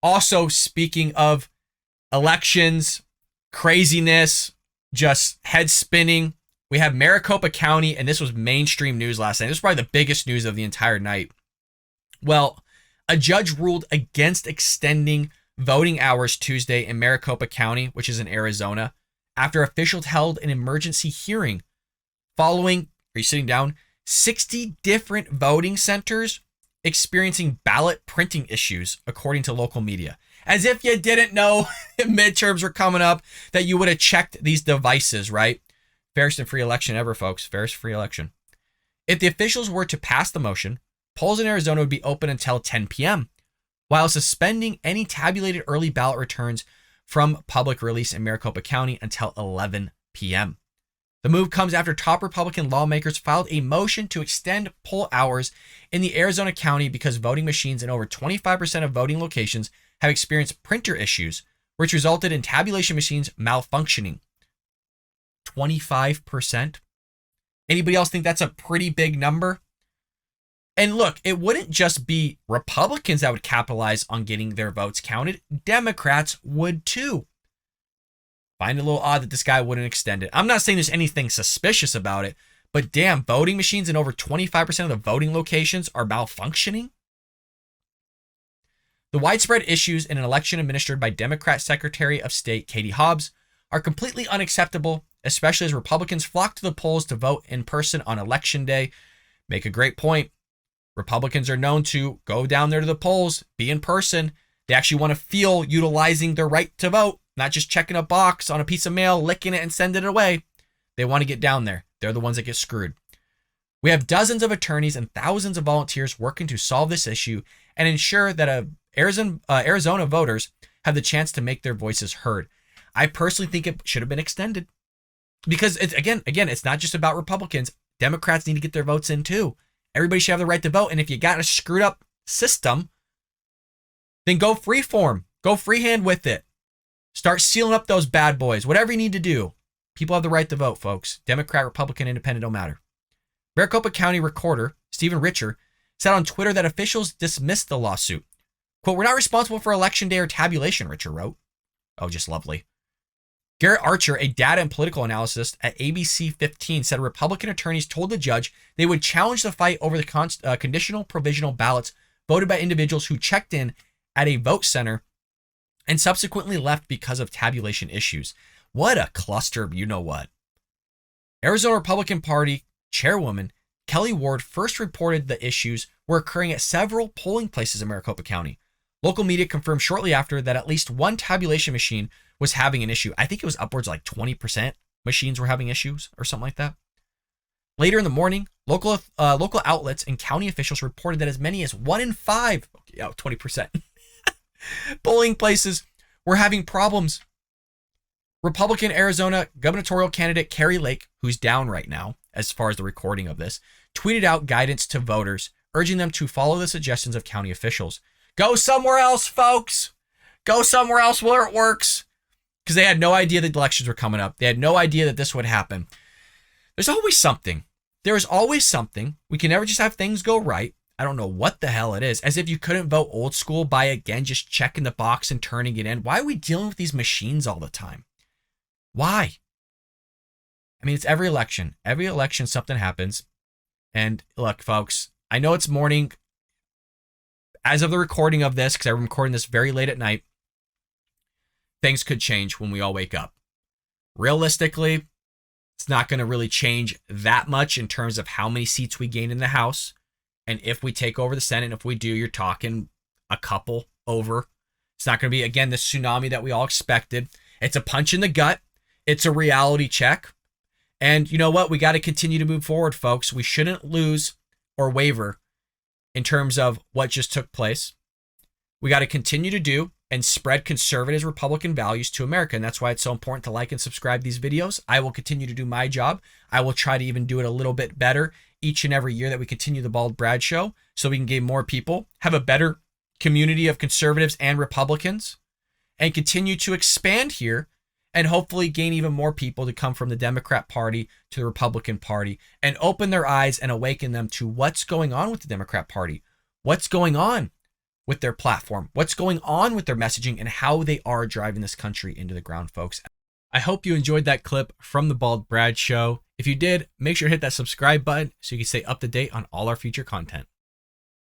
Also, speaking of elections, craziness, just head spinning, we have Maricopa County, and this was mainstream news last night. This was probably the biggest news of the entire night. Well, a judge ruled against extending voting hours Tuesday in Maricopa County, which is in Arizona, after officials held an emergency hearing following, are you sitting down, 60 different voting centers experiencing ballot printing issues, according to local media. As if you didn't know midterms were coming up, that you would have checked these devices, right? Fairest and free election ever, folks. Fairest free election. If the officials were to pass the motion, polls in Arizona would be open until 10 p.m., while suspending any tabulated early ballot returns from public release in Maricopa County until 11 p.m. The move comes after top Republican lawmakers filed a motion to extend poll hours in the Arizona county because voting machines in over 25% of voting locations have experienced printer issues, which resulted in tabulation machines malfunctioning. 25%? Anybody else think that's a pretty big number? And look, it wouldn't just be Republicans that would capitalize on getting their votes counted. Democrats would too. Find it a little odd that this guy wouldn't extend it. I'm not saying there's anything suspicious about it, but damn, voting machines in over 25% of the voting locations are malfunctioning? The widespread issues in an election administered by Democrat Secretary of State Katie Hobbs are completely unacceptable, especially as Republicans flock to the polls to vote in person on Election Day. Make a great point. Republicans are known to go down there to the polls, be in person. They actually want to feel utilizing their right to vote, not just checking a box on a piece of mail, licking it, and sending it away. They want to get down there. They're the ones that get screwed. We have dozens of attorneys and thousands of volunteers working to solve this issue and ensure that Arizona voters have the chance to make their voices heard. I personally think it should have been extended because it's again, it's not just about Republicans. Democrats need to get their votes in too. Everybody should have the right to vote. And if you got a screwed up system, then go freeform, go freehand with it. Start sealing up those bad boys, whatever you need to do. People have the right to vote, folks. Democrat, Republican, Independent, don't matter. Maricopa County Recorder Stephen Richer said on Twitter that officials dismissed the lawsuit. Quote, "We're not responsible for election day or tabulation," Richer wrote. Oh, just lovely. Garrett Archer, a data and political analyst at ABC 15, said Republican attorneys told the judge they would challenge the fight over the conditional provisional ballots voted by individuals who checked in at a vote center and subsequently left because of tabulation issues. What a cluster, you know what. Arizona Republican Party chairwoman Kelly Ward first reported the issues were occurring at several polling places in Maricopa County. Local media confirmed shortly after that at least one tabulation machine was having an issue. I think it was upwards of like 20% machines were having issues or something like that. Later in the morning, local outlets and county officials reported that as many as 1 in 5, 20%, polling places were having problems. Republican Arizona gubernatorial candidate Carrie Lake, who's down right now as far as the recording of this, tweeted out guidance to voters, urging them to follow the suggestions of county officials. Go somewhere else, folks. Go somewhere else where it works. Because they had no idea that elections were coming up. They had no idea that this would happen. There's always something. There is always something. We can never just have things go right. I don't know what the hell it is. As if you couldn't vote old school by, again, just checking the box and turning it in. Why are we dealing with these machines all the time? Why? I mean, it's every election. Every election, something happens. And look, folks, I know it's morning. As of the recording of this, because I'm recording this very late at night, things could change when we all wake up. Realistically, it's not going to really change that much in terms of how many seats we gain in the House. And if we take over the Senate, if we do, you're talking a couple over. It's not going to be, again, the tsunami that we all expected. It's a punch in the gut. It's a reality check. And you know what? We got to continue to move forward, folks. We shouldn't lose or waver in terms of what just took place. We got to continue to do and spread conservative Republican values to America. And that's why it's so important to like and subscribe these videos. I will continue to do my job. I will try to even do it a little bit better each and every year that we continue the Bald Brad Show so we can gain more people, have a better community of conservatives and Republicans, and continue to expand here and hopefully gain even more people to come from the Democrat Party to the Republican Party and open their eyes and awaken them to what's going on with the Democrat Party. What's going on? with their platform, what's going on with their messaging, and how they are driving this country into the ground, folks. I hope you enjoyed that clip from the Bald Brad Show. If you did, make sure to hit that subscribe button so you can stay up to date on all our future content.